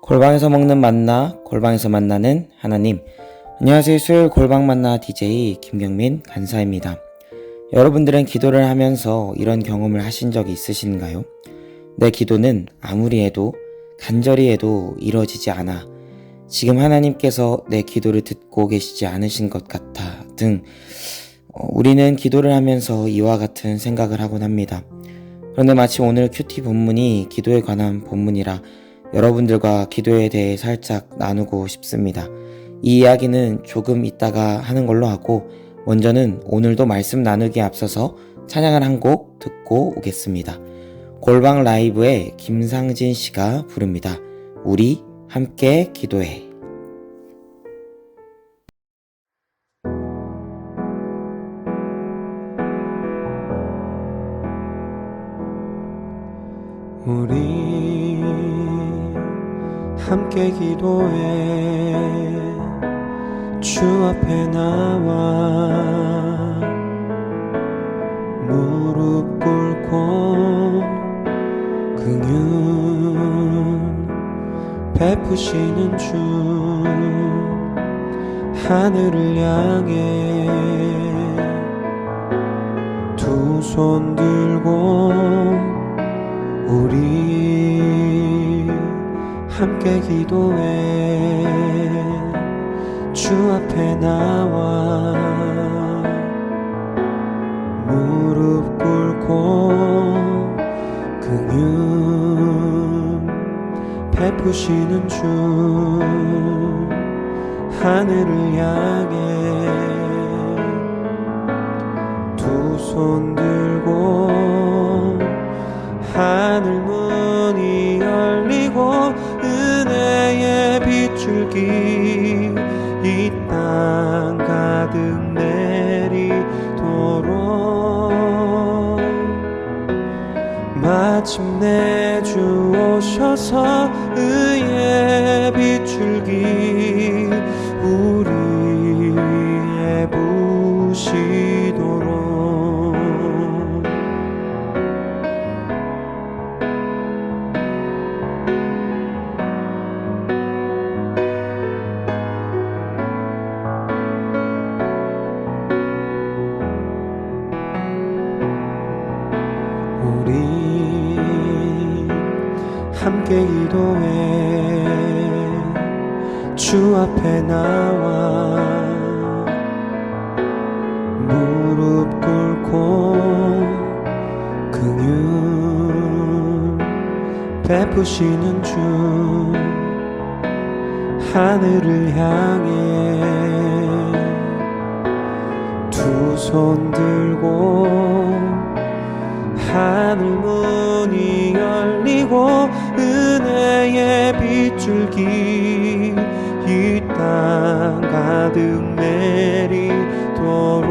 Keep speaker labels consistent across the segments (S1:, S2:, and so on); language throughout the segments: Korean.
S1: 골방에서 먹는 만나, 골방에서 만나는 하나님. 안녕하세요. 수요일 골방 만나 DJ 김경민 간사입니다. 여러분들은 기도를 하면서 이런 경험을 하신 적이 있으신가요? 내 기도는 아무리 해도 간절히 해도 이루어지지 않아. 지금 하나님께서 내 기도를 듣고 계시지 않으신 것 같아 등 우리는 기도를 하면서 이와 같은 생각을 하곤 합니다. 그런데 마침 오늘 큐티 본문이 기도에 관한 본문이라 여러분들과 기도에 대해 살짝 나누고 싶습니다. 이 이야기는 조금 이따가 하는 걸로 하고 먼저는 오늘도 말씀 나누기에 앞서서 찬양을 한 곡 듣고 오겠습니다. 골방 라이브의 김상진 씨가 부릅니다. 우리 함께 기도해.
S2: 우리 함께 기도해. 주 앞에 나와 무릎 꿇고 긍휼 베푸시는 주 하늘을 향해 두 손 들고 우리 함께 기도해. 주 앞에 나와 무릎 꿇고 긍휼 베푸시는 주 하늘을 향해 두 손 들고 하늘 문이 열리고 은혜의 빗줄기 이 땅 가득 내리도록 마침내 주 오셔서 의의 빗줄기 우리 위에 부시도록 우리 함께 기도해. 주 앞에 나와 무릎 꿇고 긍휼 베푸시는 주 하늘을 향해 두 손 들고 하늘 문이 열리고 은혜의 빗줄기 이 땅 가득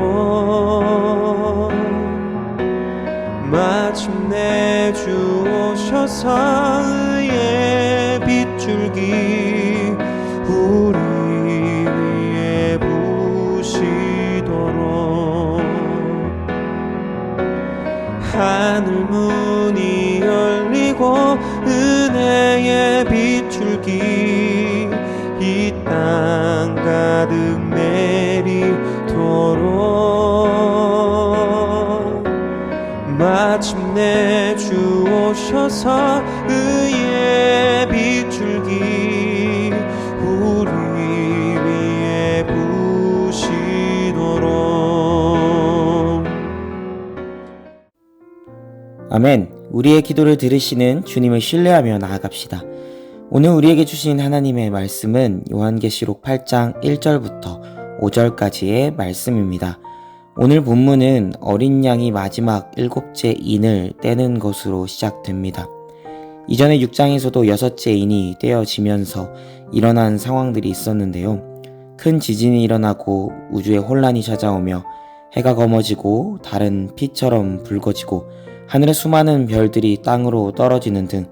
S2: 내리도록 마침내 주 오셔서 의의 빗줄기 우리 위에 부시도록 하늘 문이 열리고 은혜의 빗줄기 이 땅 가득 내리도록 마침내 주 오셔서 의의 빗줄기 우리 위에 부시도록.
S1: 아멘. 우리의 기도를 들으시는 주님을 신뢰하며 나아갑시다. 오늘 우리에게 주신 하나님의 말씀은 요한계시록 8장 1절부터 5절까지의 말씀입니다. 오늘 본문은 어린 양이 마지막 7째 인을 떼는 것으로 시작됩니다. 이전에 6장에서도 6째 인이 떼어지면서 일어난 상황들이 있었는데요. 큰 지진이 일어나고 우주에 혼란이 찾아오며 해가 검어지고 달은 피처럼 붉어지고 하늘의 수많은 별들이 땅으로 떨어지는 등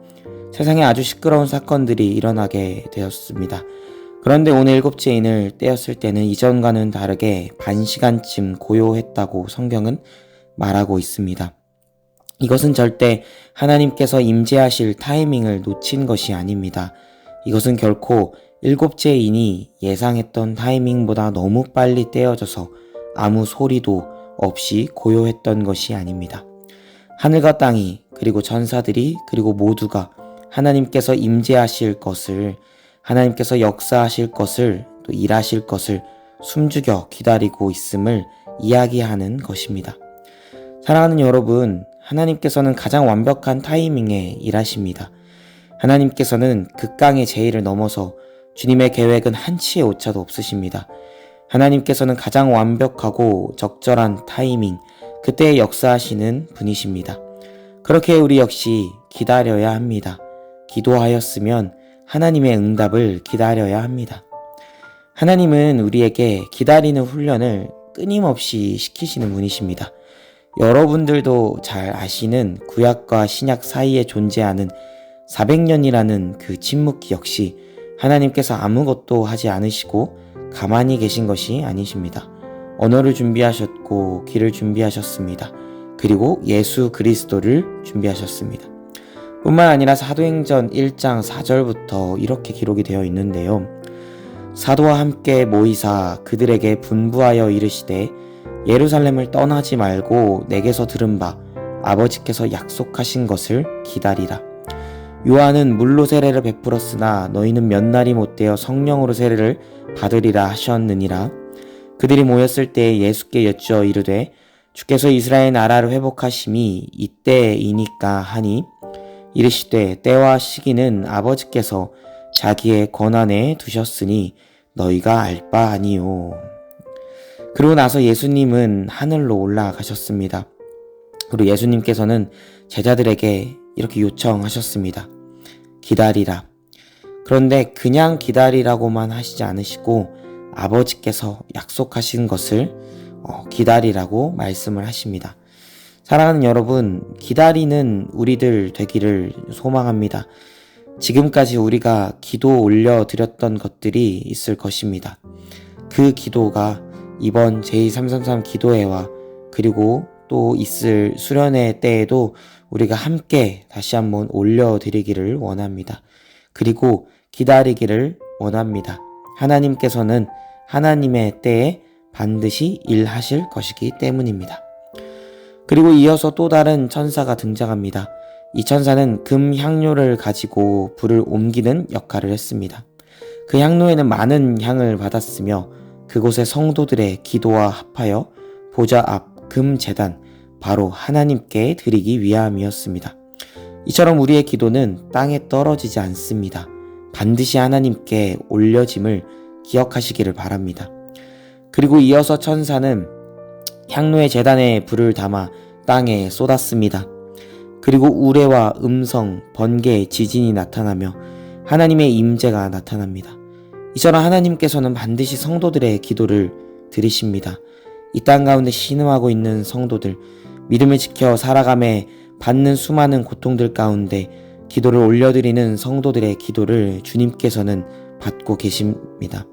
S1: 세상에 아주 시끄러운 사건들이 일어나게 되었습니다. 그런데 오늘 7째 인을 떼었을 때는 이전과는 다르게 반시간쯤 고요했다고 성경은 말하고 있습니다. 이것은 절대 하나님께서 임재하실 타이밍을 놓친 것이 아닙니다. 이것은 결코 일곱째 인이 예상했던 타이밍보다 너무 빨리 떼어져서 아무 소리도 없이 고요했던 것이 아닙니다. 하늘과 땅이 그리고 천사들이 그리고 모두가 하나님께서 임재하실 것을, 하나님께서 역사하실 것을, 또 일하실 것을 숨죽여 기다리고 있음을 이야기하는 것입니다. 사랑하는 여러분, 하나님께서는 가장 완벽한 타이밍에 일하십니다. 하나님께서는 극강의 제의를 넘어서 주님의 계획은 한치의 오차도 없으십니다. 하나님께서는 가장 완벽하고 적절한 타이밍, 그때에 역사하시는 분이십니다. 그렇게 우리 역시 기다려야 합니다. 기도하였으면 하나님의 응답을 기다려야 합니다. 하나님은 우리에게 기다리는 훈련을 끊임없이 시키시는 분이십니다. 여러분들도 잘 아시는 구약과 신약 사이에 존재하는 400년이라는 그 침묵기 역시 하나님께서 아무것도 하지 않으시고 가만히 계신 것이 아니십니다. 언어를 준비하셨고 길을 준비하셨습니다. 그리고 예수 그리스도를 준비하셨습니다. 뿐만 아니라 사도행전 1장 4절부터 이렇게 기록이 되어 있는데요. 사도와 함께 모이사 그들에게 분부하여 이르시되 예루살렘을 떠나지 말고 내게서 들은 바 아버지께서 약속하신 것을 기다리라. 요한은 물로 세례를 베풀었으나 너희는 몇 날이 못되어 성령으로 세례를 받으리라 하셨느니라. 그들이 모였을 때 예수께 여쭈어 이르되 주께서 이스라엘 나라를 회복하심이 이때이니까 하니 이르시되 때와 시기는 아버지께서 자기의 권한에 두셨으니 너희가 알 바 아니요. 그리고 나서 예수님은 하늘로 올라가셨습니다. 그리고 예수님께서는 제자들에게 이렇게 요청하셨습니다. 기다리라. 그런데 그냥 기다리라고만 하시지 않으시고 아버지께서 약속하신 것을 기다리라고 말씀을 하십니다. 사랑하는 여러분, 기다리는 우리들 되기를 소망합니다. 지금까지 우리가 기도 올려드렸던 것들이 있을 것입니다. 그 기도가 이번 제2333 기도회와 그리고 또 있을 수련회 때에도 우리가 함께 다시 한번 올려드리기를 원합니다. 그리고 기다리기를 원합니다. 하나님께서는 하나님의 때에 반드시 일하실 것이기 때문입니다. 그리고 이어서 또 다른 천사가 등장합니다. 이 천사는 금 향료를 가지고 불을 옮기는 역할을 했습니다. 그 향로에는 많은 향을 받았으며 그곳의 성도들의 기도와 합하여 보좌 앞 금 제단, 바로 하나님께 드리기 위함이었습니다. 이처럼 우리의 기도는 땅에 떨어지지 않습니다. 반드시 하나님께 올려짐을 기억하시기를 바랍니다. 그리고 이어서 천사는 향로의 제단에 불을 담아 땅에 쏟았습니다. 그리고 우레와 음성, 번개, 지진이 나타나며 하나님의 임재가 나타납니다. 이처럼 하나님께서는 반드시 성도들의 기도를 들으십니다. 이 땅 가운데 신음하고 있는 성도들, 믿음을 지켜 살아감에 받는 수많은 고통들 가운데 기도를 올려드리는 성도들의 기도를 주님께서는 받고 계십니다.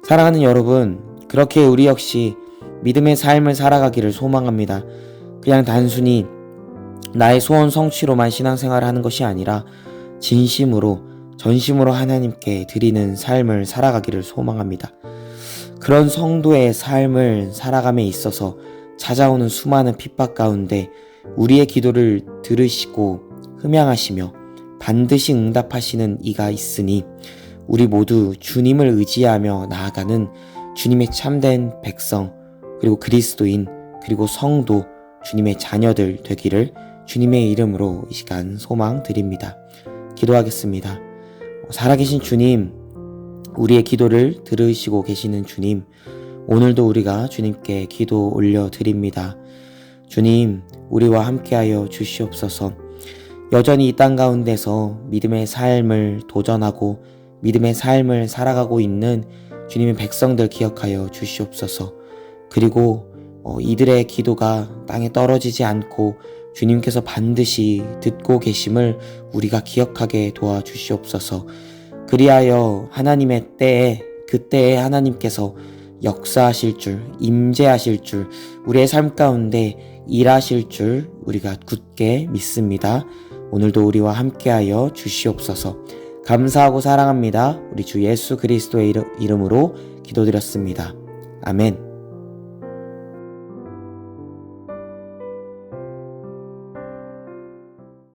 S1: 사랑하는 여러분, 그렇게 우리 역시 믿음의 삶을 살아가기를 소망합니다. 그냥 단순히 나의 소원 성취로만 신앙생활을 하는 것이 아니라 진심으로, 전심으로 하나님께 드리는 삶을 살아가기를 소망합니다. 그런 성도의 삶을 살아감에 있어서 찾아오는 수많은 핍박 가운데 우리의 기도를 들으시고 흠양하시며 반드시 응답하시는 이가 있으니 우리 모두 주님을 의지하며 나아가는 주님의 참된 백성, 그리고 그리스도인, 그리고 성도, 주님의 자녀들 되기를 주님의 이름으로 이 시간 소망드립니다. 기도하겠습니다. 살아계신 주님, 우리의 기도를 들으시고 계시는 주님, 오늘도 우리가 주님께 기도 올려드립니다. 주님, 우리와 함께하여 주시옵소서. 여전히 이 땅 가운데서 믿음의 삶을 도전하고 믿음의 삶을 살아가고 있는 주님의 백성들 기억하여 주시옵소서. 그리고 이들의 기도가 땅에 떨어지지 않고 주님께서 반드시 듣고 계심을 우리가 기억하게 도와주시옵소서. 그리하여 하나님의 때에, 그때에 하나님께서 역사하실 줄, 임재하실 줄, 우리의 삶 가운데 일하실 줄 우리가 굳게 믿습니다. 오늘도 우리와 함께하여 주시옵소서. 감사하고 사랑합니다. 우리 주 예수 그리스도의 이름으로 기도드렸습니다. 아멘.